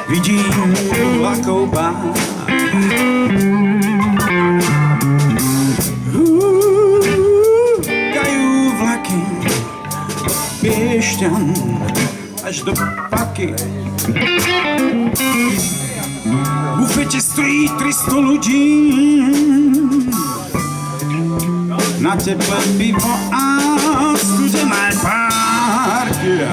vidím vlakov bár. Kajú vlaky od Piešťan až do Paky. V bufete stojí 300 ľudí, na teplé pivo a studené párky.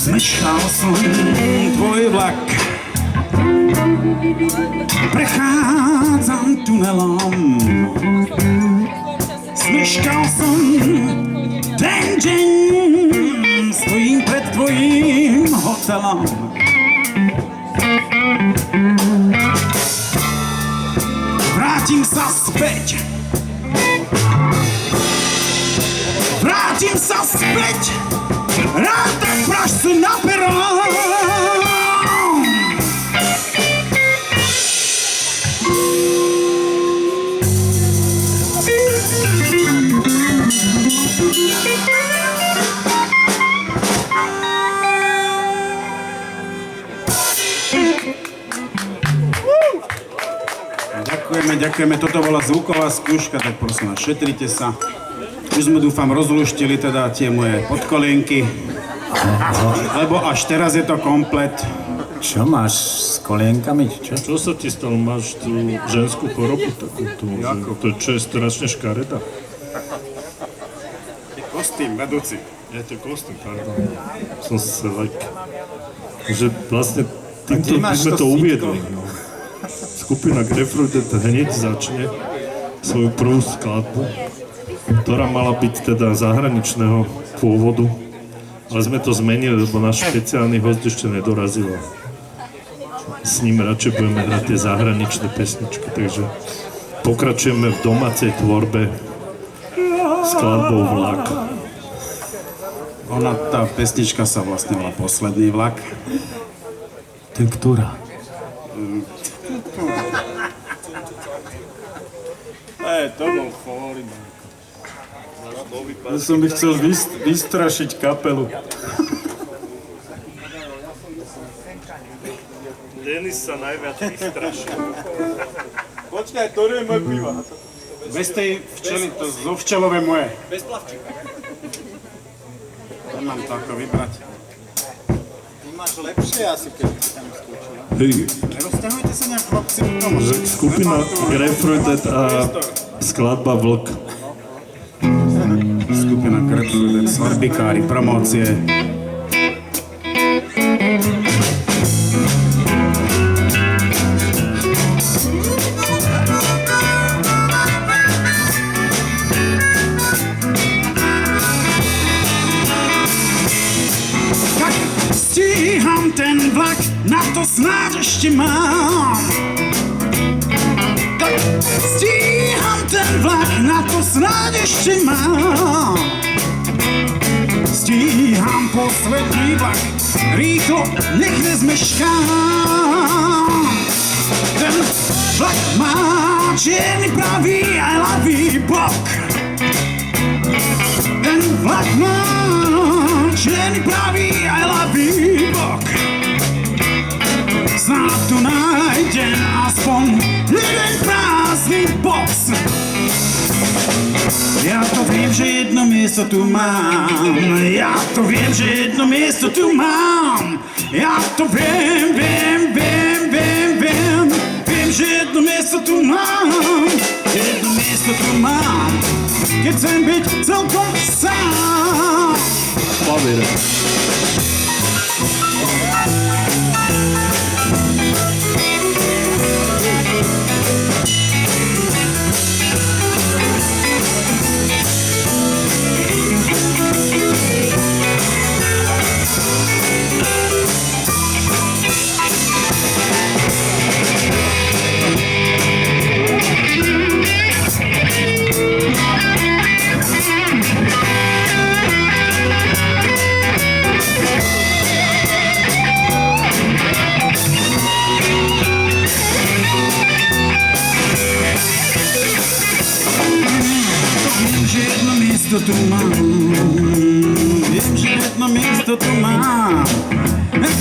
Zmeškal som tvoj vlak, prechádzam tunelom. Zmeškal som ten deň, stojím pred tvojím hotelom. Vrátim sa späť, vrátim sa späť, rád tak pražcu na perón. Ďakujeme, toto bola zvuková skúška, tak prosím vás, šetrite sa. Už sme, dúfam, rozluštili teda tie moje podkolienky, lebo až teraz je to komplet. Čo máš s kolienkami? Čo sa ti stalo? Máš tú ženskú chorobu takúto? Čo je strašne škareda? Kostým, vedúci. Je to kostým, pardon. Som sa že vlastne týmto by sme to uviedli. Skupina Grapefruit hneď začne svoju prvú skladbu, ktorá mala byť teda zahraničného pôvodu, ale sme to zmenili, lebo náš špeciálny host ešte nedorazil. S ním radšej budeme hrať tie zahraničné pesničky, takže pokračujeme v domácej tvorbe skladbou Vlak. Ona, tá pesnička sa vlastne volá Posledný vlak. To je ktorá? To bol fóry, Marko. Ja som by chcel vystrašiť kapelu. Denis sa najviac vystrašil. Počkaj, to je môj piva. Bez tej včely, to zo včelové moje. Bez plavčíka. Nemám to ako vybrať. Ty máš lepšie asi, keď si tam skúčil. Hej, Rozťahujte sa nejak chlapci do tomu. skupina Grapefruited a skladba Vlk. Skupina Grapefruited, svarbikári, promócie. Stíham ten vlak, na to snáď ešte mám. Stíham ten vlak, na to snáď ešte mám. Stíham posledný vlak, rýchlo, nech nezmeškám. Ten vlak má čierny pravý aj ľavý bok. Ten vlak má čierny pravý aj ľavý bok. Snáď tu nájdem aspoň jeden prázdny box. Ja to viem, že jedno miesto tu mám. Ja to viem, že jedno miesto tu mám. Ja to viem, že jedno miesto tu mám. Jedno miesto tu mám, keď chcem byť celkom sám. Klavír. Miesto tu mám, viem, že jedno miesto tu mám.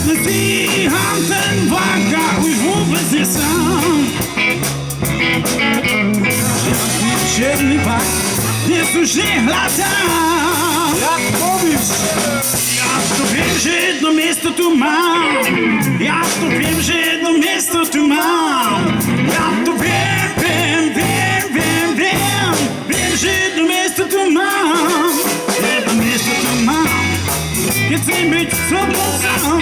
Stíham ten vlak a už vôbec nie sám. Žiadny čierny vlak dnes už nehľadám. Jak povíš? Ja to viem, že jedno miesto tu mám. Ja to viem, že jedno miesto tu mám. Ja to viem, že jedno miesto tu mám. Jedno miesto tu mám, keď chcem byť celkom sám.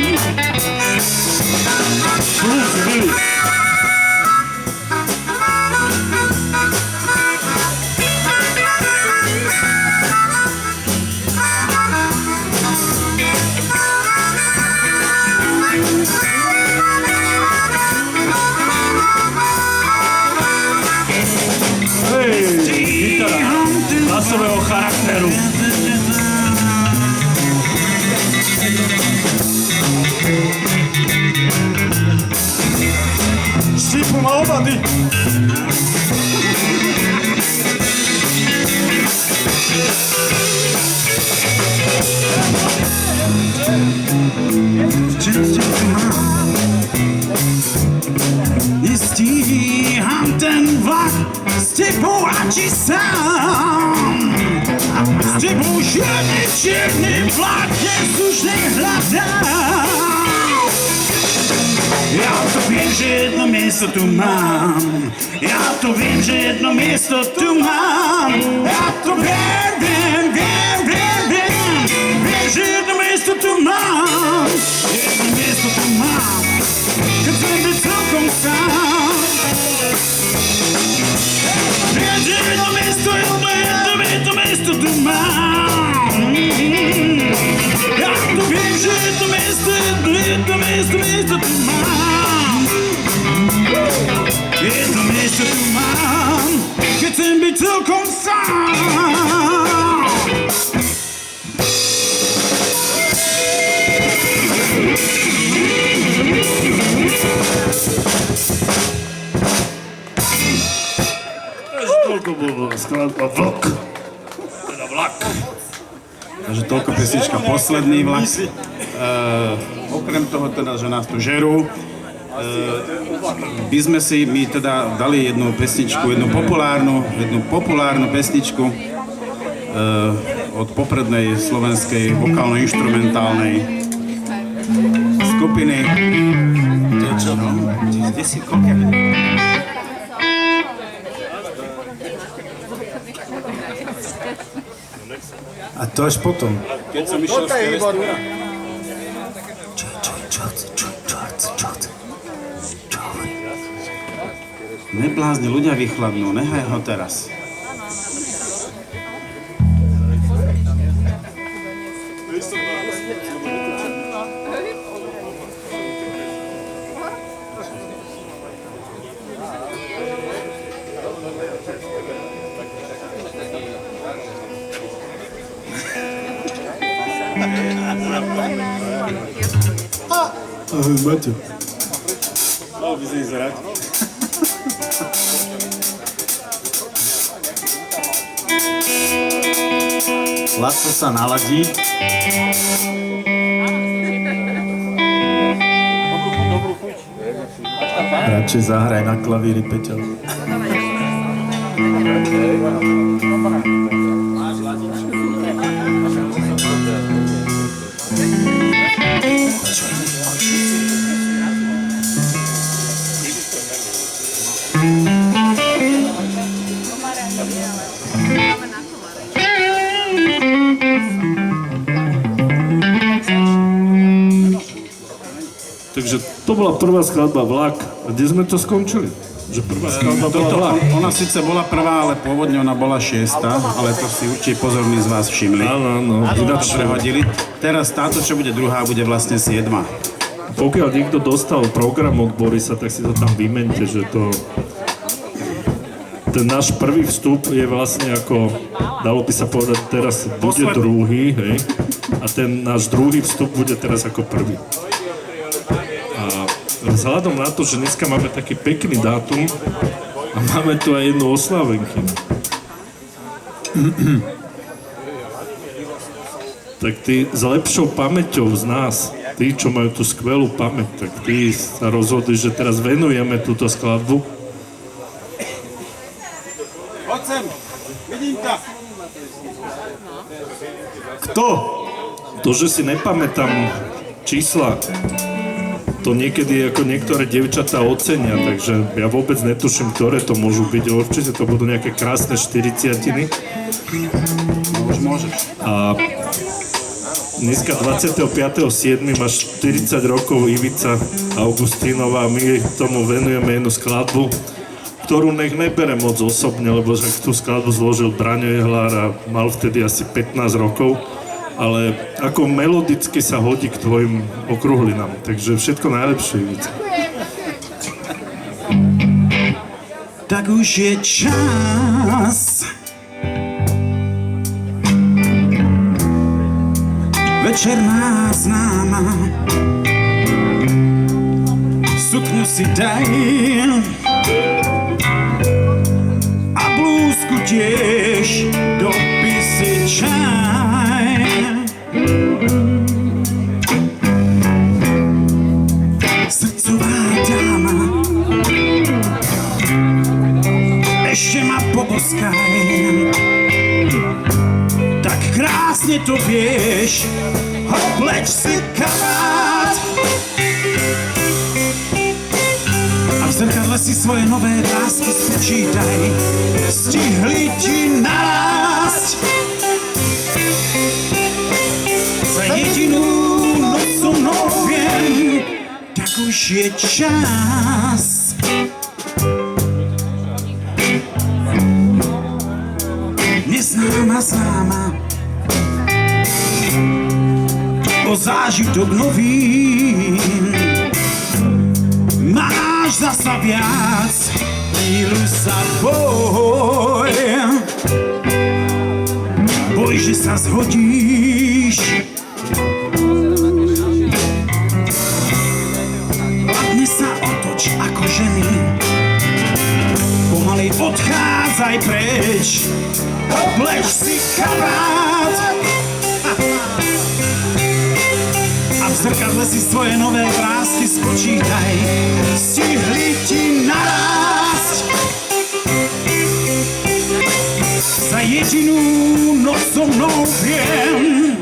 Hlasového charakteru. Štipu ma obady. Nestíham ten vlak s tebou a či sám. S tebou žiadny čierny vlak dnes už nehľadám. Ja to viem, že jedno miesto tu mám. Ja to viem, že jedno miesto tu mám. Ja to viem, že jedno miesto tu mám. Jedno miesto tu mám, keď chcem byť celkom sám. Viem, že jedno miesto tu mám. Ja to viem, že jedno miesto tu mám. Jedno miesto tu mám, keď chcem byť celkom sám. Toľko bolo skladba Vlk. Teda Vlak. toľko pesnička Posledný vlak. Okrem toho teda, že nás tu žerú, by sme si my teda dali jednu pesničku, jednu populárnu pesničku od poprednej slovenskej vokálno-inštrumentálnej skupiny. Kde si koľko? A to až potom. Keď som išiel z Telestúra. Neblázni, ľudia vychladnú, nehaj ho teraz. Ahoj, Maťo. Mal by si zrať. Laco sa naladí. Radšej zahraj na klavíri, Peťo. Takže to bola prvá skladba Vlak. A kde sme to skončili? Že prvá skladba bola Vlak. Ona síce bola prvá, ale pôvodne ona bola 6, ale to si určite pozorní z vás všimli. Áno. Ináč prehodili. Teraz táto, čo bude druhá, bude vlastne 7. Pokiaľ niekto dostal program od Borisa, tak si to tam vymente, že to... Ten náš prvý vstup je vlastne ako, dalo by sa povedať, teraz bude druhý, hej? A ten náš druhý vstup bude teraz ako prvý. Vzhľadom na to, že dneska máme taký pekný dátum a máme tu aj jednu oslávenky. Tak ty s lepšou pamäťou z nás, tí, čo majú tú skvelú pamäť, tak tí sa rozhodli, že teraz venujeme túto skladbu. Poď sem, vidím ťa. Kto? To, že si nepamätám čísla, to niekedy ako niektoré dievčatá ocenia, takže ja vôbec netuším, ktoré to môžu byť. Určite to budú nejaké krásne 40-tiny. No už môžeš. A dneska 25.7. máš 40 rokov Ivica Augustínová a my tomu venujeme jednu skladbu, ktorú nech nebere moc osobne, lebo že tú skladbu zložil Braňo Jehlár a mal vtedy asi 15 rokov. Ale ako melodicky sa hodí k tvojim okrúhlinám. Takže všetko najlepšie, Ivica. Tak už je čas. Večerná známa. Sukňu si daj a blúzku tiež, dopisy čaj. Srdcová dáma, ešte ma poboskaj. Tak krásne to vieš, obleč si kabát a v zrkadle si svoje nové vrásky spočítaj. Stihli ti narásť za jedinú noc so mnou, viem, tak už je čas. Neznáma známa, o zážitok nový, máš zasa viac, chvíľu sa boj, boj, že sa zhodíš. Hladne sa otoč ako ženy, pomaly odchádzaj preč, obleč si kabát zrkadle si svoje nové vrásky spočítaj, stihli ti narásť. Za jedinú noc so mnou viem.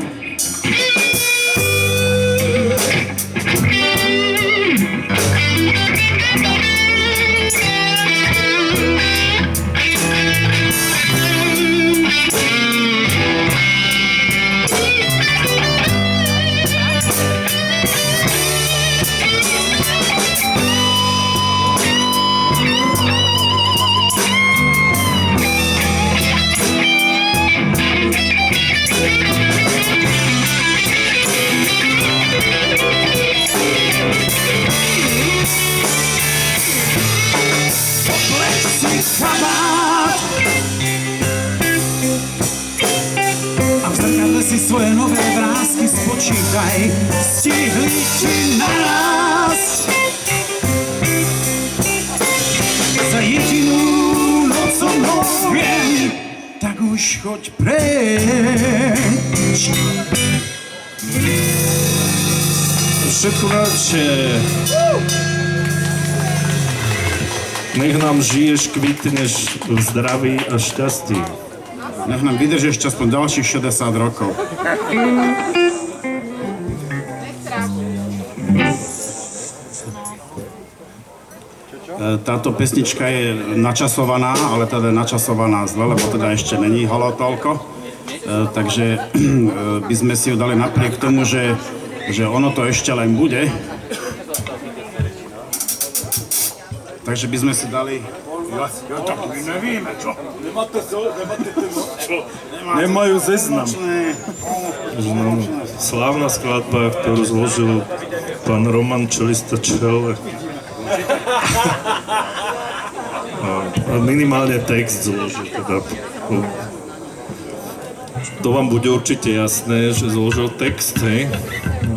A v zrkadle si svoje nové vrásky spočítaj, stihli ti narásť. Za jedinú noc so mnou viem, tak už choď preč. Všetko najlepšie. Nech nám žiješ, kvitneš v zdraví a šťastí. Nech nám vydrží ešte aspoň ďalších 60 rokov. Táto pesnička je načasovaná, ale teda je načasovaná zle, lebo teda ešte není holo toľko. Takže by sme si ju dali napriek tomu, že ono to ešte len bude. Takže by sme si dali... Nevíme, čo? Nemajú zeznam. Slávna skladba, ktorú zložil pán Roman Čelista Čele. A minimálne text zložil. Teda. To vám bude určite jasné, že zložil text, hej?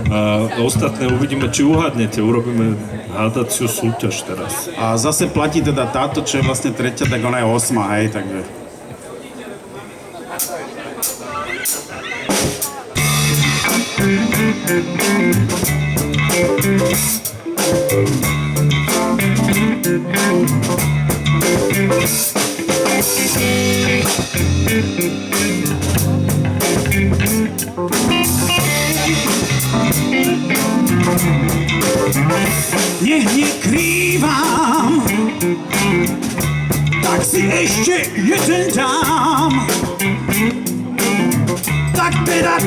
A ostatné uvidíme, či uhádnete. Urobíme hádaciu súťaž teraz. A zase platí teda táto, čo je vlastne tretia, tak ona je 8, hej, takže... Nekrývam, tak si ešte jeden dám. Tak teda,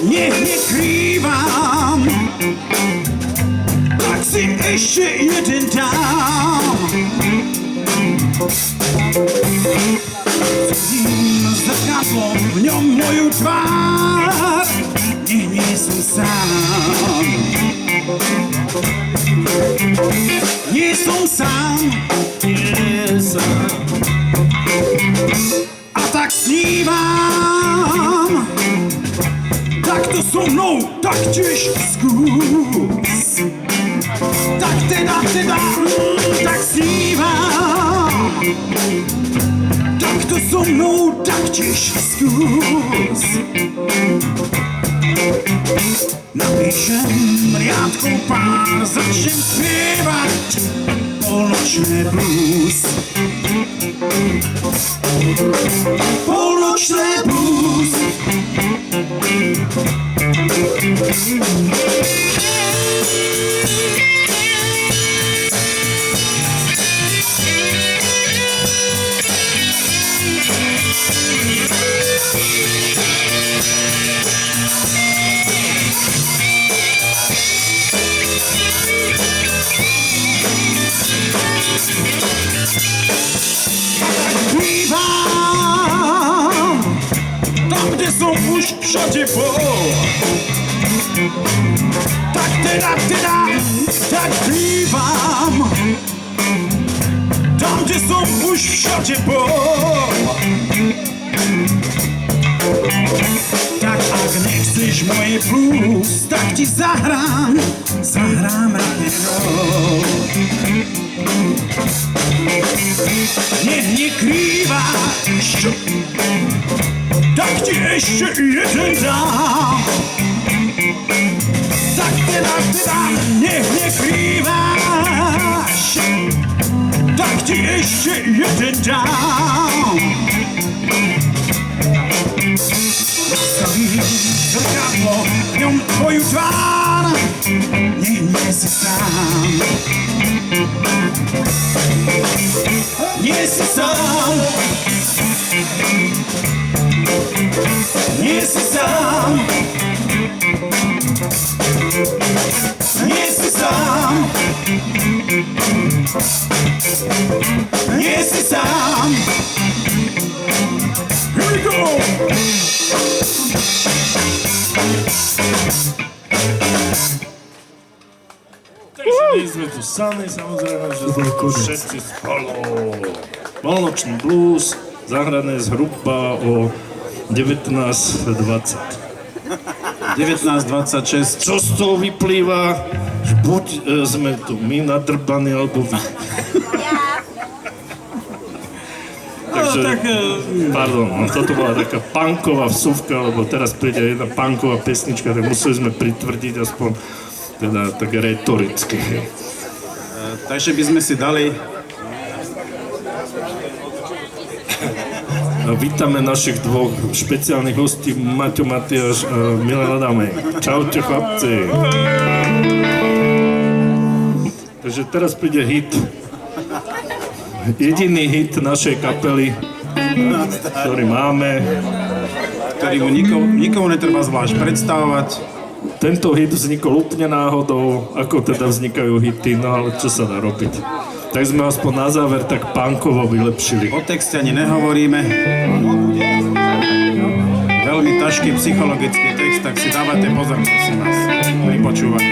nekrývam, tak si ešte jeden dám. Vidím zrkadlom v ňom moju tvár, nie som sám. Nie som sám, a tak snívam, tak to so mnou taktiež skús. Tak teda, tak snívam, tak to so mnou taktiež skús. Napíšem riadku pár, začnem spievať polnočné blues. Polnočné blues. Bývam tam, kde som už všade bol. Tak teda, tak bývam tam, kde som už všade bol. Tak ak nechceš moje blues, tak ti zahrám rock'n'roll. Nekrývaš, tak ti ešte jeden dám. Tak it down. Nastavím zrkadlo, v ňom tvoju tvár, nie si sám. Nie si sám. Nie si sám. Nie si sám. Nie si sám. Here we go. Takže nie sme tu sami, samozrejme, že sme tu všetci spolu. Polnočný blues, zahrané zhruba o 19:20. 1926. Čo z toho vyplýva, že buď sme tu my nadrbaní, alebo vy. Takže, pardon, toto bola taká punková vsuvka, lebo teraz príde jedna punková pesnička, tak museli sme pritvrdiť aspoň teda tak retoricky. Takže by sme si dali... Vítame našich dvoch špeciálnych hostí, Maťo Matiáš a Milan Adamek. Čaute, chlapci. Takže teraz príde hit. Jediný hit našej kapely, ktorý máme. ktorý mu nikomu netreba zvlášť predstavovať. Tento hit vznikol úplne náhodou, ako teda vznikajú hity, no ale čo sa dá robiť. Tak sme aspoň na záver tak punkovo vylepšili. O texte ani nehovoríme. Veľmi ťažký psychologický text, tak si dávajte pozor, prosím vás, pri počúvaní.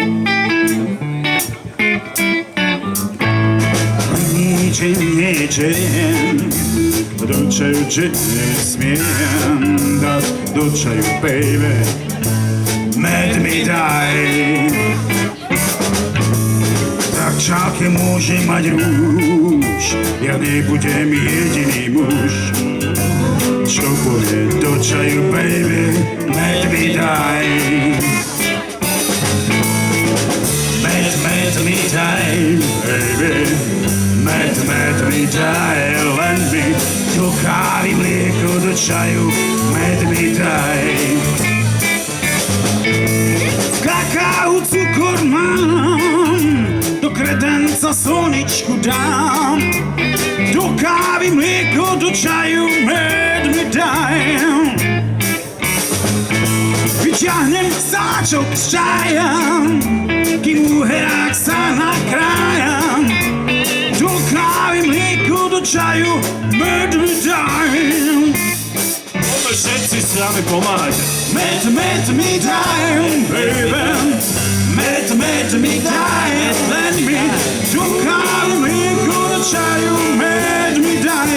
Ničím, do čaju nesmiem dať, do čaju, baby, med mi daj. Tak čáke môže mať rúž, ja nebudem jediný muž, čo povie do čaju, baby, med mi daj. Med mi daj, baby, med mi daj, len mi do kávy, mlieko, do čaju, med mi daj. V kakao cukor mám, do kredenca slničku dám, do kávy, mlieko, do čaju, med mi daj. Vyťahnem sáčok z čaja, kým uherák sa nakrájam, do kávy, mlieko, do čaju, med mi daj. Poďme všetci s nami pomáhať. Med mi daj, baby, med mi daj, len mi do kávy, mlieko, do čaju, med mi daj.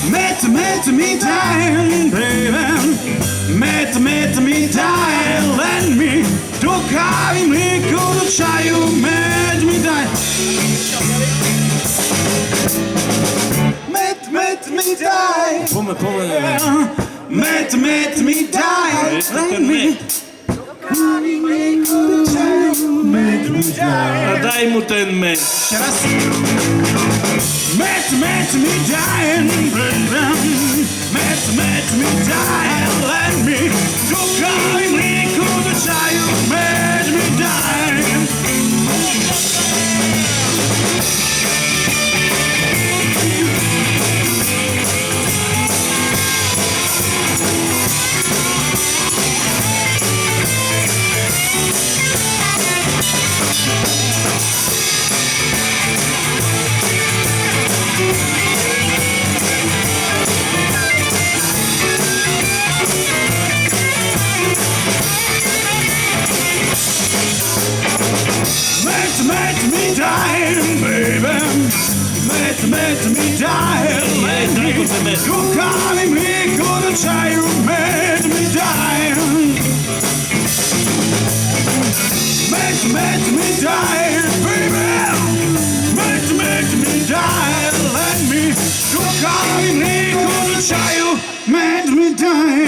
Med mi daj, baby, med mi daj, len mi do kávy, mlieko, do čaju, med mi daj. Med mi daj, Poďme. med mi daj, len mi do kávy, mlieko, do čaju, med mi daj. A daj mu ten med. Met mi daj, baby, met mi daj, let me do kávy, mlieko, do čaju, med mi daj. med mi daj, let mi kukali mlijeko do čaju, med mi daj. Med mi daj, baby, med mi daj, let mi kukali mlijeko do čaju, med mi daj.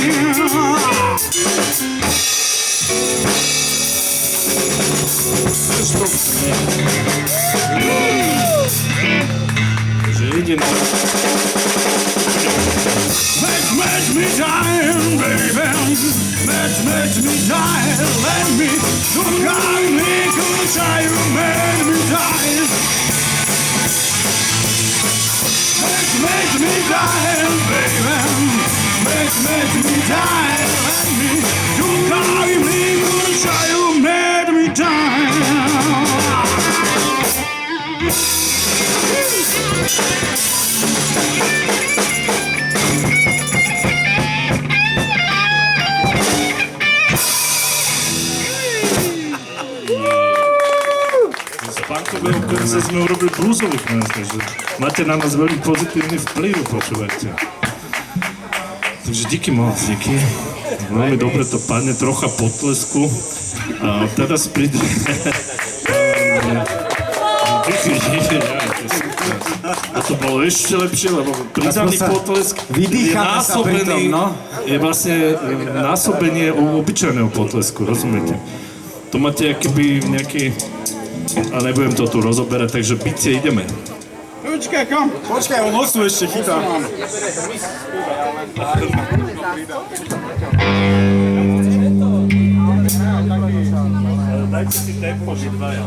Let me die, baby. Let me die. Let me go down, me go child. Let me die. Let me die, baby. Let me die. Let me go down, me go child. Let me die. Punkového konca sme urobili bluesových nás, takže máte na nás veľmi pozitívny vplyv, počúvajte. Takže díky moc, díky. Veľmi dobre to padne, trocha potlesku. A teraz príde... A to bolo ešte lepšie, lebo pridaný potlesk je násobený, je vlastne násobenie obyčajného potlesku, rozumiete? To máte akoby nejaký... A nebudem to tu rozoberať, takže bicie ideme. Počkaj, kam? Počkaj, on nosu ešte chytá. Dajte si tempo, že dvaja.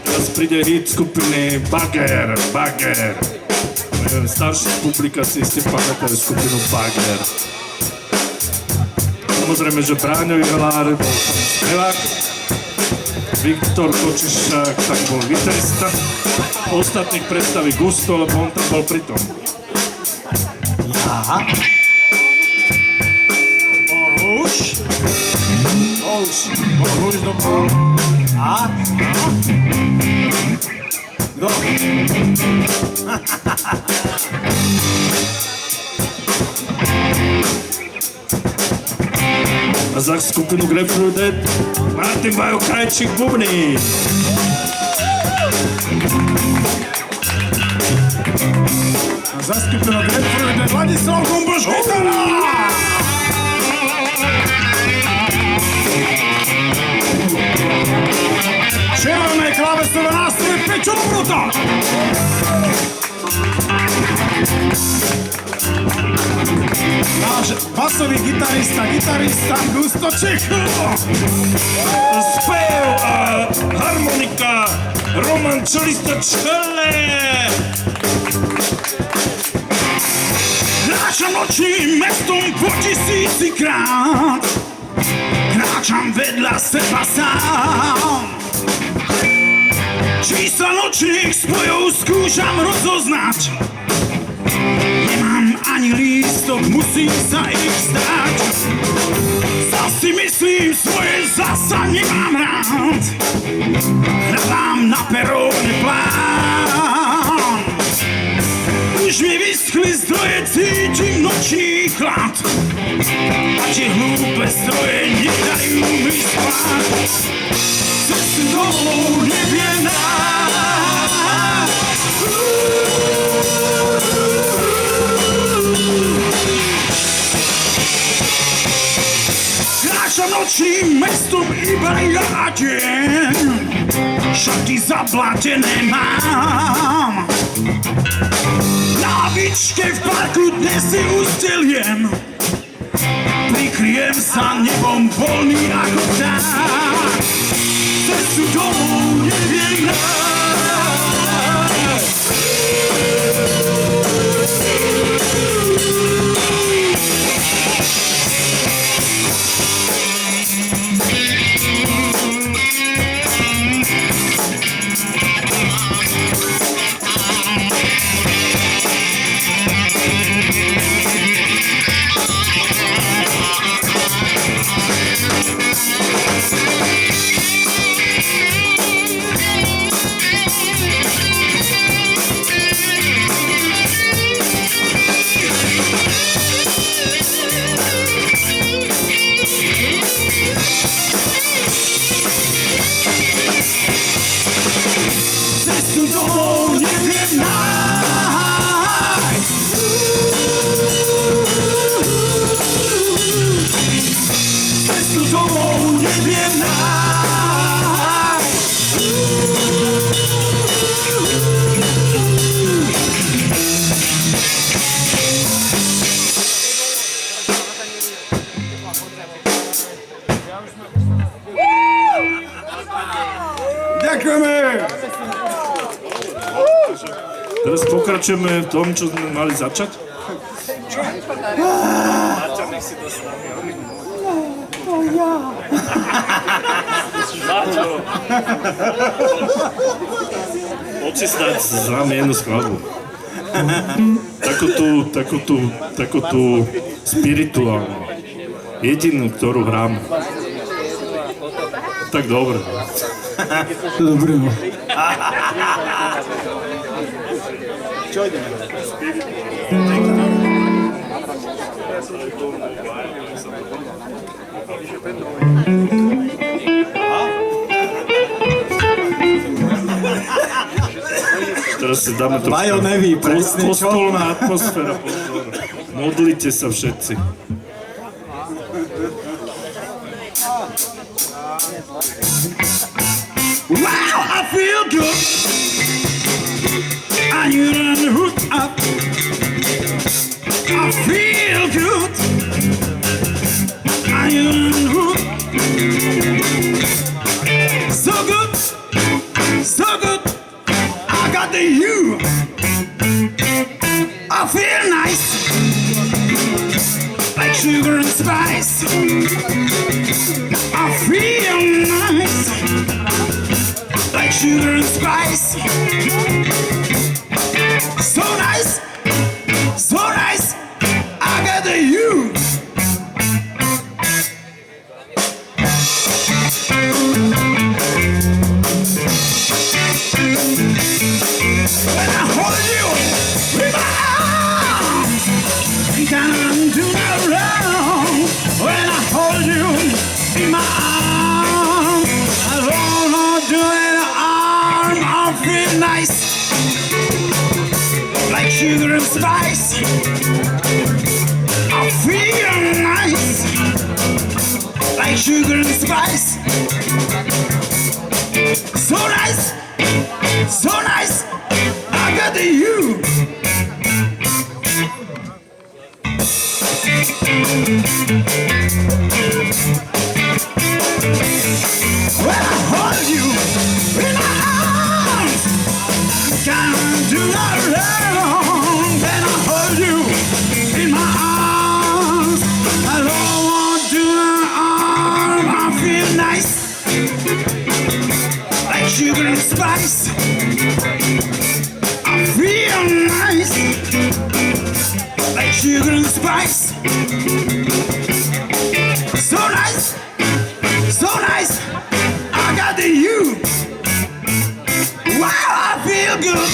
Teraz príde hit skupiny Bagger. Neviem, staršia publika si ste pamätajú skupinu Bagger. Samozrejme, že Bráňo Ihlár bol tam spevák, Viktor Kočišák tak bol gitarista, ostatných predstaví Gusto, lebo on tam bol pri tom. Aha. Bohuž, dobro. A? No. A za skupinu Grapefruit Dead Martin Bajo Krajčík bubny. A za skupinu Grapefruit Dead Ladislav Gumboš gitara! Červené klávesové nástroje Peťo Bruta! Náš basový gitarista Gusto Čecho! Spev a harmonika Roman Čelista Čele! Kráčam nočným mestom po tisícikrát, kráčam vedľa seba sám. Čísla nočných spojov skúšam rozoznať, nemám ani lístok, musím sa ich vzdať. Zas si myslím, svoje zasa nemám rád, hľadám na peróne plán. Už mi vyschli zdroje, cítim nočný chlad a tie hlúpe stroje nedajú mi spať. Cestu domov neviem nájsť. Kráčam nočným mestom iba ja a deň, šaty zablatené mám. Lavičke v parku dnes si usteliem, prikryjem sa nebom voľný ako vták. Cestu domov neviem nájsť. pokračujeme v tom, čo sme mali začať? Poď si snáď zráme jednu skladbu. Takú tú spirituálnu. Jedinú, ktorú hrám. Tak dobre. Dobre, no. Teraz si dáme to... Majo neví presne čo. Kostolná atmosféra. Pozor. Modlite sa všetci. Wow, I feel good. I run the hood up. I feel good. I run the hood. So good, so good. I got the you. I feel nice, like sugar and spice. I feel nice, like sugar and spice. So nice, so nice. I got the you. When I hold you in my arms, can't do no wrong. When I hold you in my arms, I don't know do any harm. I feel nice, like sugar and spice. I feel nice, like sugar and spice. So nice, so nice. I got the you. When I hold you in my arms, can't do no wrong. When I hold you in my arms, I don't want to do no harm. I feel nice, like sugar and spice. I feel nice, like sugar and spice. So nice, so nice. I got the you. Wow, I feel good.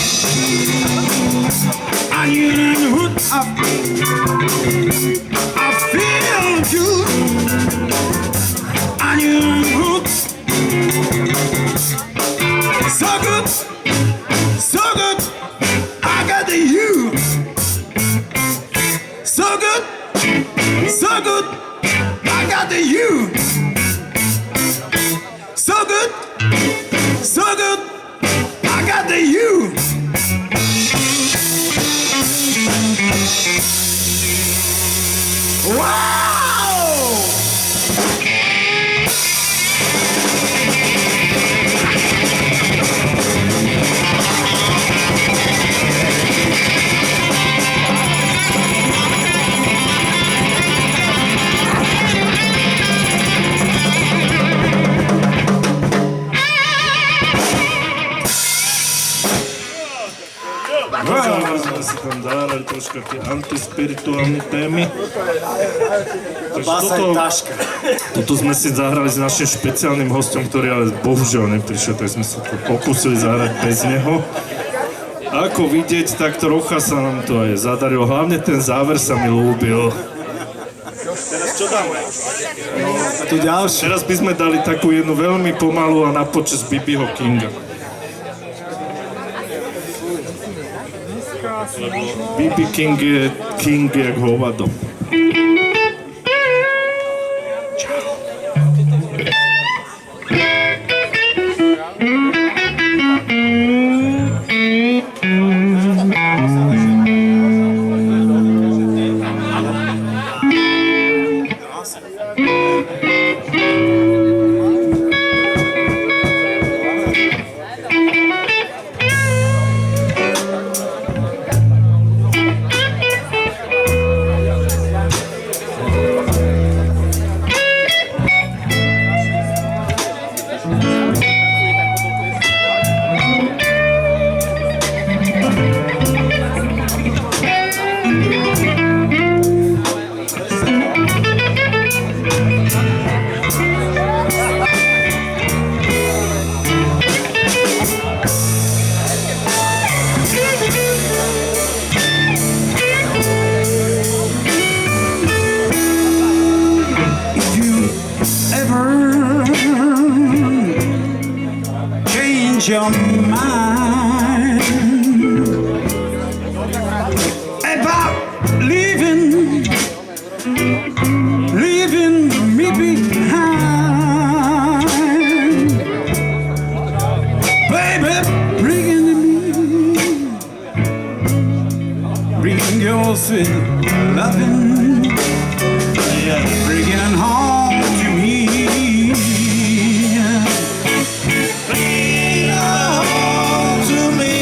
I need a hood up. I feel good. I need a hood. So good, so good. I got the you. So good, so good. I got the you. So good, so good. I got the you. Wow! Sme si tam zahrali troška tie antispirituálne témy. Basa je taška. Toto sme si zahrali s našim špeciálnym hostom, ktorý ale bohužiaľ neprišiel, tak sme sa to pokúsili zahrať bez neho. Ako vidieť, tak trocha sa nám to aj zadarilo. Hlavne ten záver sa mi ľúbil. Teraz čo dáme? Tu ďalšie. Teraz by sme dali takú jednu veľmi pomalú a na počas B.B.ho Kinga. B.B. King je king jak hovado. your sweet loving, yeah, bringing it home to me. Bring it home to me.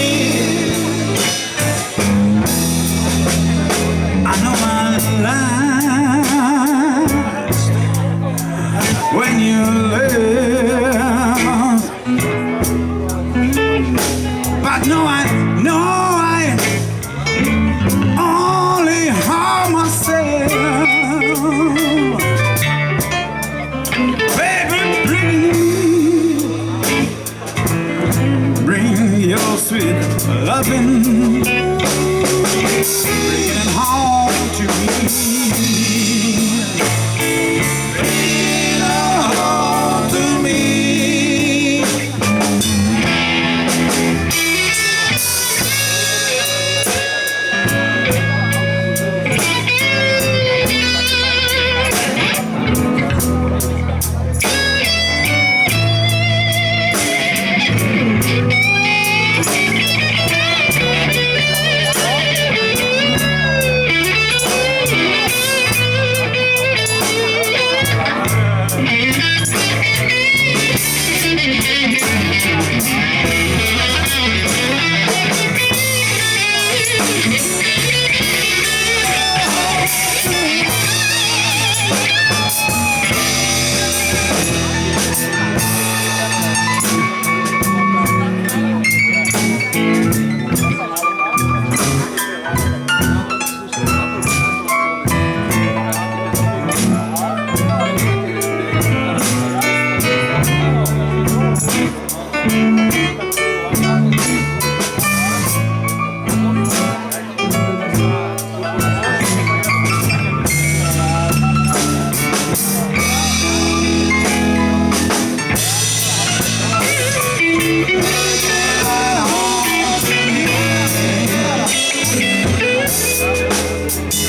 I know I lost when you left, but no, I only harm myself. Baby, bring your sweet loving, bring it home to me. Bring it home to me.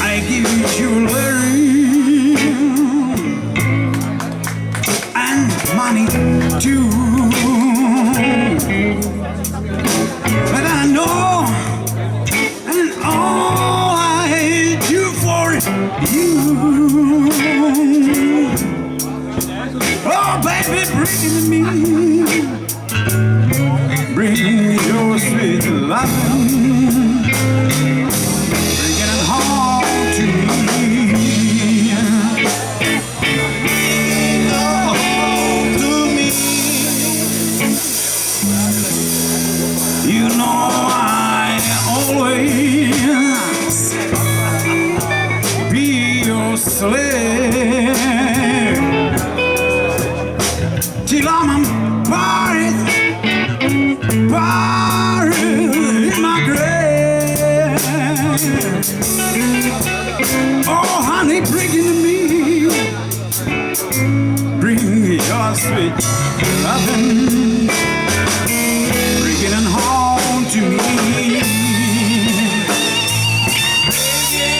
I give you jewelry and money too, but I know, and all I do for you. Oh, baby, bring it to me. Bring your sweet loving, bring it home to me. Bring it home to me. You know I always be your slave till I'm buried in my grave. Oh, honey, bring it to me. Bring your sweet loving, bring it home to me. Bring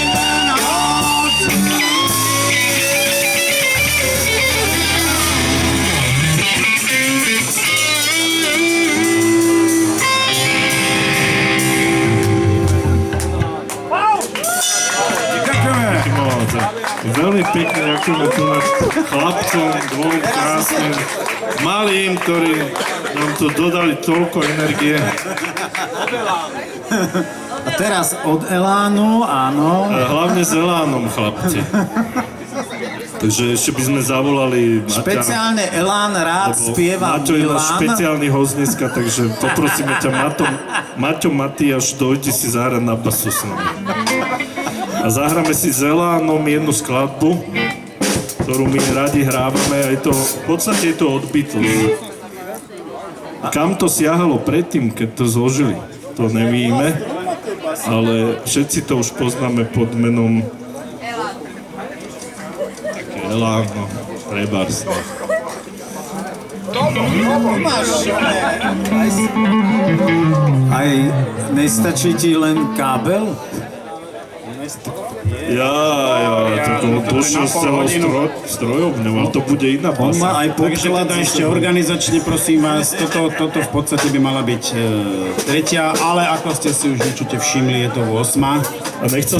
it home to me. Veľmi pekne ďakujeme tu na chlapcom, dvom krásnym, malým, ktorí nám tu dodali toľko energie. A teraz od Elánu, áno. Hlavne s Elánom, chlapci. Takže ešte by sme zavolali Maťa. Špeciálne Elán rád spieva Maťo je náš Milan. špeciálny host dneska, takže poprosíme ťa, Maťo Matiáš, dojdi si zahrať na basu s nami. A zahráme si s Elánom jednu skladbu, ktorú my radi hrávame a je to, v podstate je to od Beatles. Kam to siahalo predtým, keď to zložili, to nevíme, ale všetci to už poznáme pod menom také Elán, no, trebárs. Aj nestačí ti len kábel? Ja, tak on došiel s celou strojovňou, ale to bude iná On basa. má aj Takže podklad. teda ešte organizačne, prosím vás, toto v podstate by mala byť tretia, ale ako ste si už určite všimli, je to 8. A nechcel